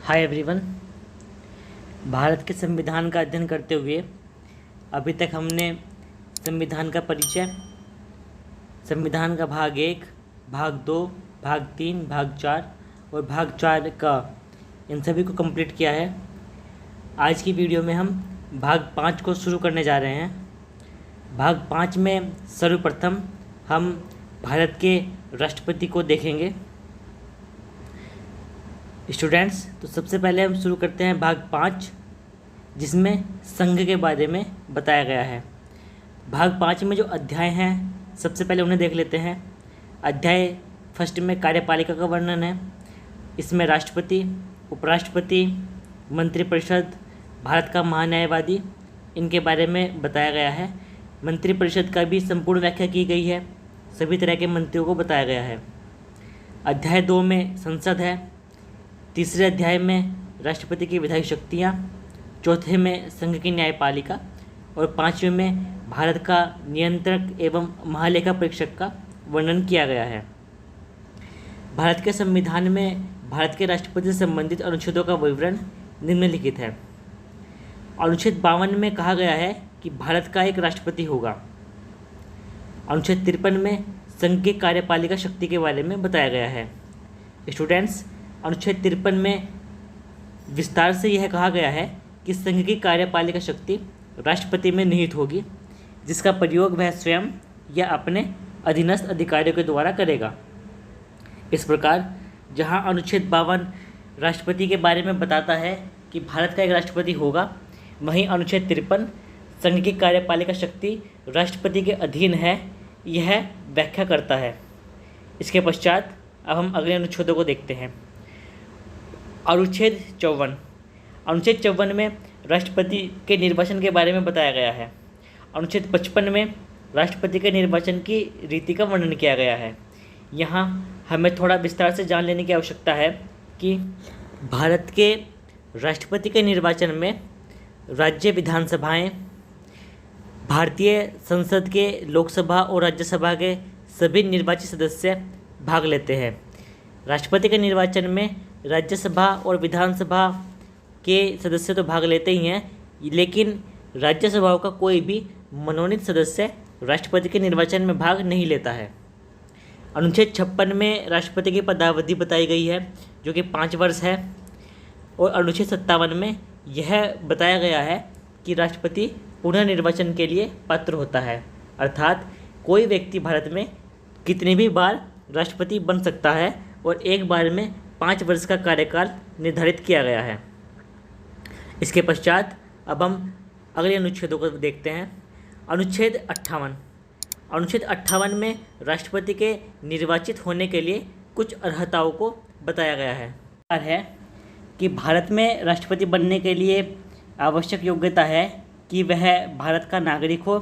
Hi everyone. Bharat के संविधान का अध्ययन करते हुए अभी तक हमने संविधान का परिचय, संविधान का भाग 1, भाग 2, भाग 3, भाग 4 और भाग 4 का इन सभी को कंप्लीट किया है। आज की वीडियो में हम भाग 5 को शुरू करने जा रहे हैं। भाग 5 में सर्वप्रथम हम भारत के राष्ट्रपति को देखेंगे। स्टूडेंट्स, तो सबसे पहले हम शुरू करते हैं भाग 5, जिसमें संघ के बारे में बताया गया है। भाग 5 में जो अध्याय हैं, सबसे पहले उन्हें देख लेते हैं। अध्याय फर्स्ट में कार्यपालिका का वर्णन है। इसमें राष्ट्रपति, उपराष्ट्रपति, मंत्रिपरिषद, भारत का महान्यायवादी, इनके बारे में बताया गया है। मंत्रिपरिषद का भी संपूर्ण व्याख्या की गई है। सभी तरह के मंत्रियों को बताया गया है। अध्याय 2 में संसद है। तीसरे अध्याय में राष्ट्रपति की विधायी शक्तियाँ, चौथे में संघ की न्यायपालिका और 5वें में भारत का नियंत्रक एवं महालेखा परीक्षक का वर्णन किया गया है। भारत के संविधान में भारत के राष्ट्रपति से संबंधित अनुच्छेदों का विवरण निम्नलिखित है। अनुच्छेद 52 में कहा गया है कि भारत का एक राष्ट्रपति होगा। अनुच्छेद 53 में संघ की कार्यपालिका शक्ति के बारे में बताया गया है। स्टूडेंट्स, अनुच्छेद 53 में विस्तार से यह कहा गया है कि संघ की कार्यपालिका शक्ति राष्ट्रपति में निहित होगी, जिसका प्रयोग वह स्वयं या अपने अधीनस्थ अधिकारियों के द्वारा करेगा। इस प्रकार जहां अनुच्छेद 52 राष्ट्रपति के बारे में बताता है कि भारत का एक राष्ट्रपति होगा, वहीं अनुच्छेद 53 संघ की कार्यपालिका शक्ति राष्ट्रपति के अधीन है, यह व्याख्या करता है। इसके पश्चात अब हम अगले अनुच्छेदों को देखते हैं। अनुच्छेद 54 में राष्ट्रपति के निर्वाचन के बारे में बताया गया है। अनुच्छेद 55 में राष्ट्रपति के निर्वाचन की रीति का वर्णन किया गया है। यहाँ हमें थोड़ा विस्तार से जान लेने की आवश्यकता है कि भारत के राष्ट्रपति के निर्वाचन में राज्य विधानसभाएं, भारतीय संसद के लोकसभा और राज्यसभा के सभी निर्वाचित सदस्य भाग लेते हैं। राष्ट्रपति के निर्वाचन में राज्यसभा और विधानसभा के सदस्य तो भाग लेते ही हैं, लेकिन राज्यसभाओं का कोई भी मनोनीत सदस्य राष्ट्रपति के निर्वाचन में भाग नहीं लेता है। अनुच्छेद 56 में राष्ट्रपति की पदावधि बताई गई है, जो कि 5 वर्ष है। और अनुच्छेद 57 में यह बताया गया है कि राष्ट्रपति पुनर्निर्वाचन के लिए पात्र होता है, अर्थात कोई व्यक्ति भारत में कितनी भी बार राष्ट्रपति बन सकता है और एक बार में 5 वर्ष का कार्यकाल निर्धारित किया गया है। इसके पश्चात अब हम अगले अनुच्छेदों को देखते हैं। अनुच्छेद 58 में राष्ट्रपति के निर्वाचित होने के लिए कुछ अर्हताओं को बताया गया है कि भारत में राष्ट्रपति बनने के लिए आवश्यक योग्यता है कि वह भारत का नागरिक हो,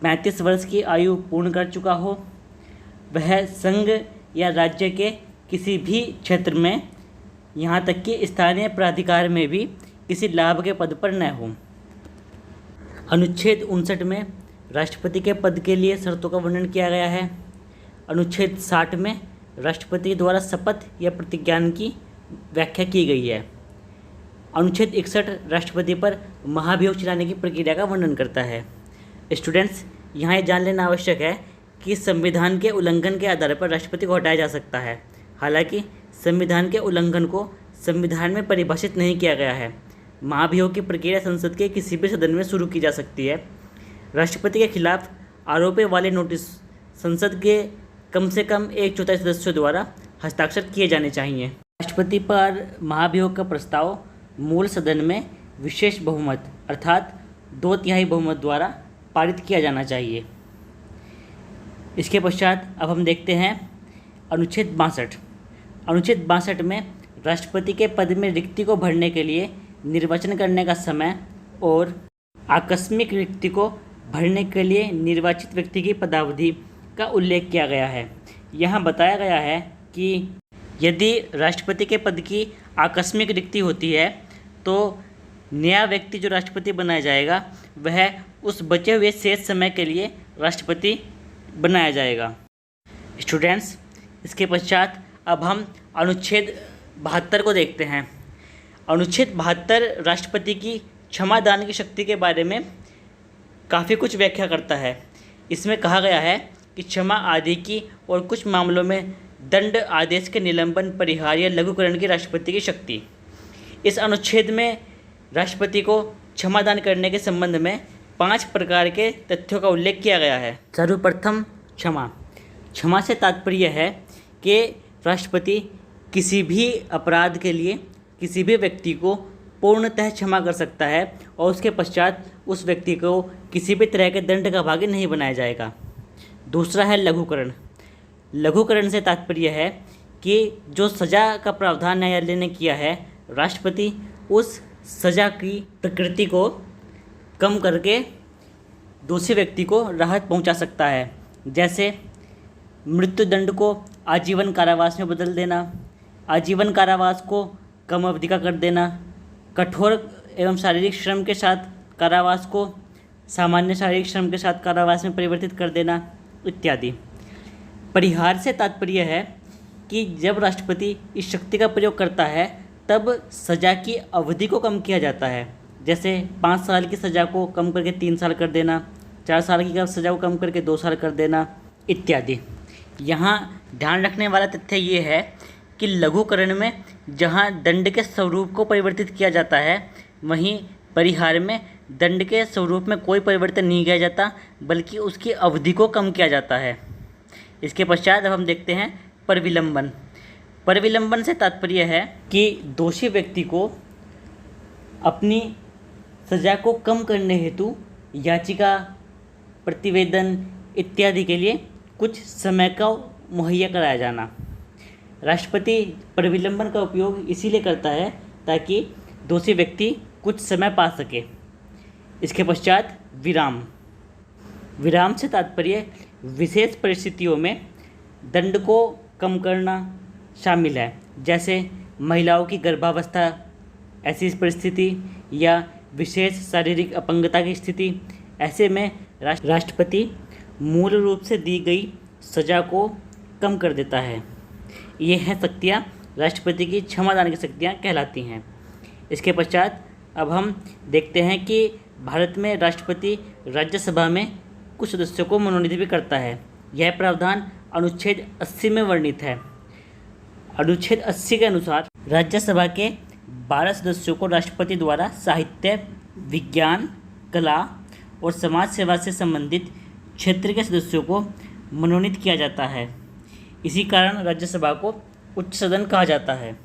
35 वर्ष की आयु पूर्ण कर चुका हो, वह संघ या राज्य के किसी भी क्षेत्र में, यहाँ तक कि स्थानीय प्राधिकार में भी किसी लाभ के पद पर न हो। अनुच्छेद 59 में राष्ट्रपति के पद के लिए शर्तों का वर्णन किया गया है। अनुच्छेद 60 में राष्ट्रपति द्वारा शपथ या प्रतिज्ञान की व्याख्या की गई है। अनुच्छेद 61 राष्ट्रपति पर महाभियोग चलाने की प्रक्रिया का वर्णन करता है। स्टूडेंट्स, यहाँ ये जान लेना आवश्यक है कि संविधान के उल्लंघन के आधार पर राष्ट्रपति को हटाया जा सकता है। हालांकि संविधान के उल्लंघन को संविधान में परिभाषित नहीं किया गया है। महाभियोग की प्रक्रिया संसद के किसी भी सदन में शुरू की जा सकती है। राष्ट्रपति के खिलाफ आरोपों वाले नोटिस संसद के कम से कम 1/4 सदस्यों द्वारा हस्ताक्षर किए जाने चाहिए। राष्ट्रपति पर महाभियोग का प्रस्ताव मूल सदन में विशेष बहुमत अर्थात 2/3 बहुमत द्वारा पारित किया जाना चाहिए। इसके पश्चात अब हम देखते हैं अनुच्छेद 62 में राष्ट्रपति के पद में रिक्ति को भरने के लिए निर्वाचन करने का समय और आकस्मिक रिक्ति को भरने के लिए निर्वाचित व्यक्ति की पदावधि का उल्लेख किया गया है। यहाँ बताया गया है कि यदि राष्ट्रपति के पद की आकस्मिक रिक्ति होती है तो नया व्यक्ति जो राष्ट्रपति बनाया जाएगा वह उस बचे हुए शेष समय के लिए राष्ट्रपति बनाया जाएगा। स्टूडेंट्स, इसके पश्चात अब हम अनुच्छेद 72 को देखते हैं। अनुच्छेद 72 राष्ट्रपति की क्षमा दान की शक्ति के बारे में काफ़ी कुछ व्याख्या करता है। इसमें कहा गया है कि क्षमा आदि की और कुछ मामलों में दंड आदेश के निलंबन, परिहार या लघुकरण की राष्ट्रपति की शक्ति। इस अनुच्छेद में राष्ट्रपति को क्षमा दान करने के संबंध में 5 प्रकार के तथ्यों का उल्लेख किया गया है। सर्वप्रथम क्षमा। क्षमा से तात्पर्य है कि राष्ट्रपति किसी भी अपराध के लिए किसी भी व्यक्ति को पूर्णतः क्षमा कर सकता है और उसके पश्चात उस व्यक्ति को किसी भी तरह के दंड का भागी नहीं बनाया जाएगा। दूसरा है लघुकरण। लघुकरण से तात्पर्य है कि जो सज़ा का प्रावधान न्यायालय ने किया है, राष्ट्रपति उस सज़ा की प्रकृति को कम करके दोषी व्यक्ति को राहत पहुंचा सकता है। जैसे मृत्युदंड को आजीवन कारावास में बदल देना, आजीवन कारावास को कम अवधि का कर देना, कठोर एवं शारीरिक श्रम के साथ कारावास को सामान्य शारीरिक श्रम के साथ कारावास में परिवर्तित कर देना इत्यादि। परिहार से तात्पर्य है कि जब राष्ट्रपति इस शक्ति का प्रयोग करता है तब सज़ा की अवधि को कम किया जाता है। जैसे 5 साल की सज़ा को कम करके 3 साल कर देना, 4 साल की सज़ा को कम करके 2 साल कर देना इत्यादि। यहाँ ध्यान रखने वाला तथ्य ये है कि लघुकरण में जहाँ दंड के स्वरूप को परिवर्तित किया जाता है, वहीं परिहार में दंड के स्वरूप में कोई परिवर्तन नहीं किया जाता बल्कि उसकी अवधि को कम किया जाता है। इसके पश्चात अब हम देखते हैं परविलंबन। परविलंबन से तात्पर्य है कि दोषी व्यक्ति को अपनी सज़ा को कम करने हेतु याचिका, प्रतिवेदन इत्यादि के लिए कुछ समय का मुहैया कराया जाना। राष्ट्रपति परविलंबन का उपयोग इसीलिए करता है ताकि दोषी व्यक्ति कुछ समय पा सके। इसके पश्चात विराम। विराम से तात्पर्य विशेष परिस्थितियों में दंड को कम करना शामिल है। जैसे महिलाओं की गर्भावस्था ऐसी परिस्थिति या विशेष शारीरिक अपंगता की स्थिति। ऐसे में राष्ट्रपति मूल रूप से दी गई सज़ा को कम कर देता है। ये हैं शक्तियाँ, राष्ट्रपति की क्षमादान की शक्तियाँ कहलाती हैं। इसके पश्चात अब हम देखते हैं कि भारत में राष्ट्रपति राज्यसभा में कुछ सदस्यों को मनोनीत भी करता है। यह प्रावधान अनुच्छेद 80 में वर्णित है। अनुच्छेद 80 के अनुसार राज्यसभा के 12 सदस्यों को राष्ट्रपति द्वारा साहित्य, विज्ञान, कला और समाज सेवा से संबंधित क्षेत्र के सदस्यों को मनोनीत किया जाता है। इसी कारण राज्यसभा को उच्च सदन कहा जाता है।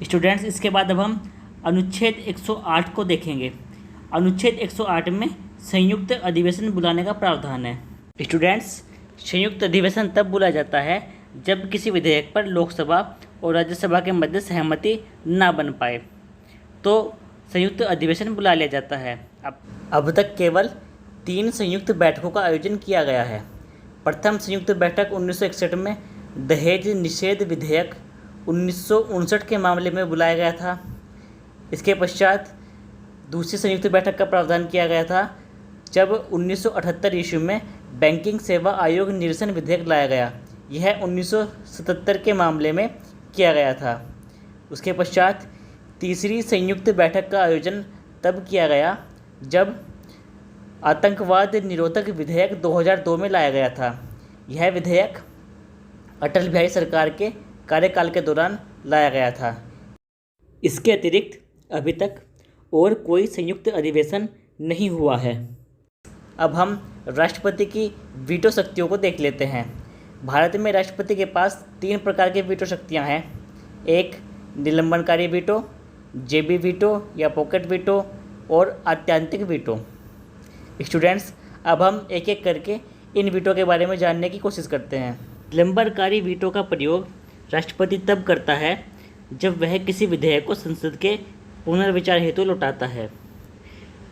स्टूडेंट्स, इसके बाद अब हम अनुच्छेद 108 को देखेंगे। अनुच्छेद 108 में संयुक्त अधिवेशन बुलाने का प्रावधान है। स्टूडेंट्स, संयुक्त अधिवेशन तब बुलाया जाता है जब किसी विधेयक पर लोकसभा और राज्यसभा के मध्य सहमति ना बन पाए तो संयुक्त अधिवेशन बुला लिया जाता है। अब तक केवल 3 संयुक्त बैठकों का आयोजन किया गया है। प्रथम संयुक्त बैठक 1961 में दहेज निषेध विधेयक 1959 के मामले में बुलाया गया था। इसके पश्चात दूसरी संयुक्त बैठक का प्रावधान किया गया था जब 1978 ईस्वी में बैंकिंग सेवा आयोग निरसन विधेयक लाया गया। यह 1977 के मामले में किया गया था। उसके पश्चात तीसरी संयुक्त बैठक का आयोजन तब किया गया जब आतंकवाद निरोधक विधेयक 2002 में लाया गया था। यह विधेयक अटल बिहारी सरकार के कार्यकाल के दौरान लाया गया था। इसके अतिरिक्त अभी तक और कोई संयुक्त अधिवेशन नहीं हुआ है। अब हम राष्ट्रपति की वीटो शक्तियों को देख लेते हैं। भारत में राष्ट्रपति के पास 3 प्रकार की वीटो शक्तियां हैं। एक निलंबनकारी वीटो, जेबी वीटो या पॉकेट वीटो और आत्यांतिक वीटो। स्टूडेंट्स, अब हम एक एक करके इन वीटो के बारे में जानने की कोशिश करते हैं। निलंबनकारी वीटो का प्रयोग राष्ट्रपति तब करता है जब वह किसी विधेयक को संसद के पुनर्विचार हेतु लौटाता है।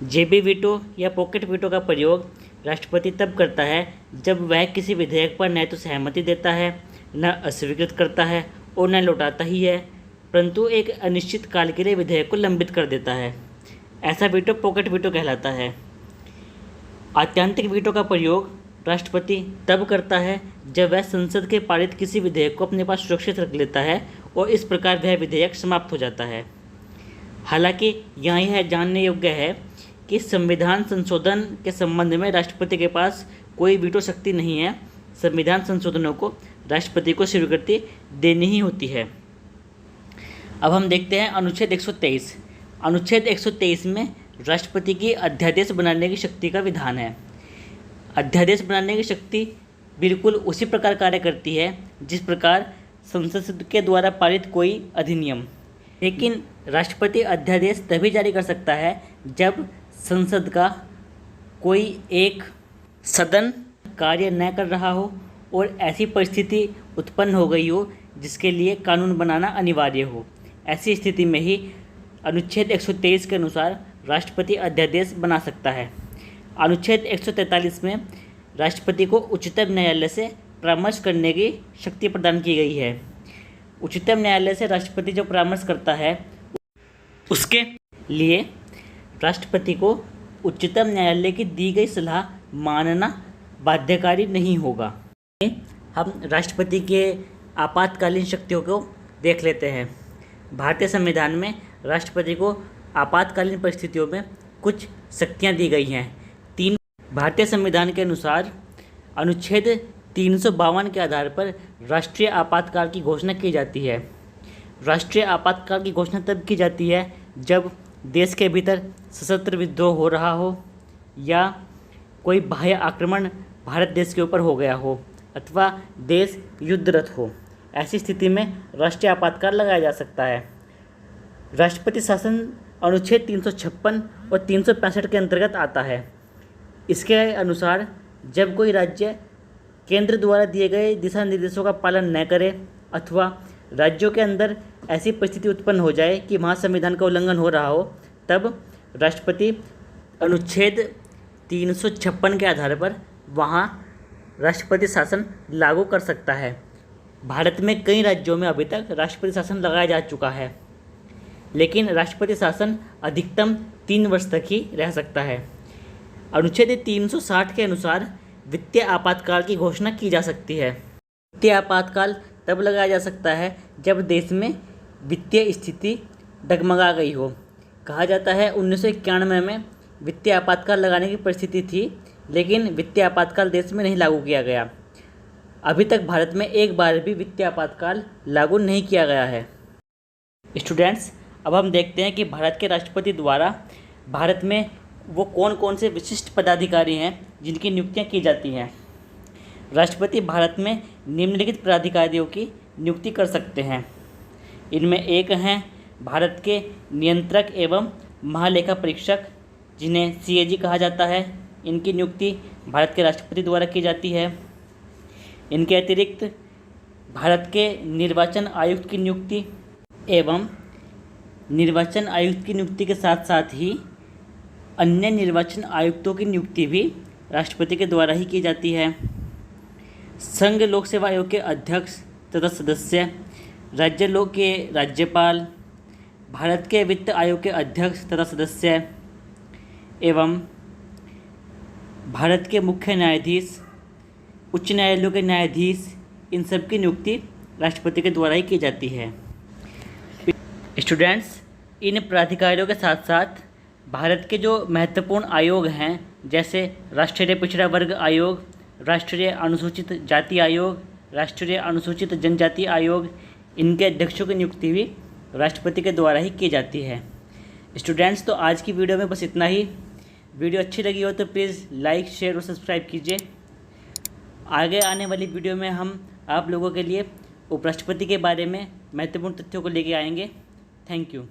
जेबी वीटो या पॉकेट वीटो का प्रयोग राष्ट्रपति तब करता है जब वह किसी विधेयक पर न तो सहमति देता है, न अस्वीकृत करता है और न लौटाता ही है, परंतु एक अनिश्चित काल के लिए विधेयक को लंबित कर देता है। ऐसा वीटो पॉकेट वीटो कहलाता है। आत्यांतिक वीटो का प्रयोग राष्ट्रपति तब करता है जब वह संसद के पारित किसी विधेयक को अपने पास सुरक्षित रख लेता है और इस प्रकार वह विधेयक समाप्त हो जाता है। हालांकि यहाँ यह जानने योग्य है कि संविधान संशोधन के संबंध में राष्ट्रपति के पास कोई वीटो शक्ति नहीं है। संविधान संशोधनों को राष्ट्रपति को स्वीकृति देनी ही होती है। अब हम देखते हैं अनुच्छेद 123। अनुच्छेद 123 में राष्ट्रपति की अध्यादेश बनाने की शक्ति का विधान है। अध्यादेश बनाने की शक्ति बिल्कुल उसी प्रकार कार्य करती है जिस प्रकार संसद के द्वारा पारित कोई अधिनियम। लेकिन राष्ट्रपति अध्यादेश तभी जारी कर सकता है जब संसद का कोई एक सदन कार्य न कर रहा हो और ऐसी परिस्थिति उत्पन्न हो गई हो जिसके लिए कानून बनाना अनिवार्य हो। ऐसी स्थिति में ही अनुच्छेद 123 के अनुसार राष्ट्रपति अध्यादेश बना सकता है। अनुच्छेद 143 में राष्ट्रपति को उच्चतम न्यायालय से परामर्श करने की शक्ति प्रदान की गई है। उच्चतम न्यायालय से राष्ट्रपति जो परामर्श करता है उसके लिए राष्ट्रपति को उच्चतम न्यायालय की दी गई सलाह मानना बाध्यकारी नहीं होगा। हम राष्ट्रपति के आपातकालीन शक्तियों को देख लेते हैं। भारतीय संविधान में राष्ट्रपति को आपातकालीन परिस्थितियों में कुछ शक्तियां दी गई हैं। भारतीय संविधान के अनुसार अनुच्छेद 352 के आधार पर राष्ट्रीय आपातकाल की घोषणा की जाती है। राष्ट्रीय आपातकाल की घोषणा तब की जाती है जब देश के भीतर सशस्त्र विद्रोह हो रहा हो या कोई बाह्य आक्रमण भारत देश के ऊपर हो गया हो अथवा देश युद्धरत हो। ऐसी स्थिति में राष्ट्रीय आपातकाल लगाया जा सकता है। राष्ट्रपति शासन अनुच्छेद 356 और 365 के अंतर्गत आता है। इसके अनुसार जब कोई राज्य केंद्र द्वारा दिए गए दिशा निर्देशों का पालन न करे अथवा राज्यों के अंदर ऐसी परिस्थिति उत्पन्न हो जाए कि वहाँ संविधान का उल्लंघन हो रहा हो, तब राष्ट्रपति अनुच्छेद 356 के आधार पर वहाँ राष्ट्रपति शासन लागू कर सकता है। भारत में कई राज्यों में अभी तक राष्ट्रपति शासन लगाया जा चुका है, लेकिन राष्ट्रपति शासन अधिकतम 3 वर्ष तक ही रह सकता है। अनुच्छेद 360 के अनुसार वित्तीय आपातकाल की घोषणा की जा सकती है। वित्तीय आपातकाल तब लगाया जा सकता है जब देश में वित्तीय स्थिति डगमगा गई हो। कहा जाता है 1991 में वित्तीय आपातकाल लगाने की परिस्थिति थी, लेकिन वित्तीय आपातकाल देश में नहीं लागू किया गया। अभी तक भारत में एक बार भी वित्तीय आपातकाल लागू नहीं किया गया है। स्टूडेंट्स, अब हम देखते हैं कि भारत के राष्ट्रपति द्वारा भारत में वो कौन कौन से विशिष्ट पदाधिकारी हैं जिनकी नियुक्तियां की जाती हैं। राष्ट्रपति भारत में निम्नलिखित पदाधिकारियों की नियुक्ति कर सकते हैं। इनमें एक हैं भारत के नियंत्रक एवं महालेखा परीक्षक, जिन्हें CAG कहा जाता है। इनकी नियुक्ति भारत के राष्ट्रपति द्वारा की जाती है। इनके अतिरिक्त भारत के निर्वाचन आयुक्त की नियुक्ति एवं निर्वाचन आयुक्त की नियुक्ति के साथ साथ ही अन्य निर्वाचन आयुक्तों की नियुक्ति भी राष्ट्रपति के द्वारा ही की जाती है। संघ लोक सेवा आयोग के अध्यक्ष तथा सदस्य, राज्य लोक के राज्यपाल, भारत के वित्त आयोग के अध्यक्ष तथा सदस्य एवं भारत के मुख्य न्यायाधीश, उच्च न्यायालयों के न्यायाधीश, इन सब की नियुक्ति राष्ट्रपति के द्वारा ही की जाती है। स्टूडेंट्स, इन प्राधिकारियों के साथ साथ भारत के जो महत्वपूर्ण आयोग हैं, जैसे राष्ट्रीय पिछड़ा वर्ग आयोग, राष्ट्रीय अनुसूचित जाति आयोग, राष्ट्रीय अनुसूचित जनजाति आयोग, इनके अध्यक्षों की नियुक्ति भी राष्ट्रपति के द्वारा ही की जाती है। स्टूडेंट्स, तो आज की वीडियो में बस इतना ही। वीडियो अच्छी लगी हो तो प्लीज़ लाइक, शेयर और सब्सक्राइब कीजिए। आगे आने वाली वीडियो में हम आप लोगों के लिए उपराष्ट्रपति के बारे में महत्वपूर्ण तथ्यों को लेके आएंगे। Thank you.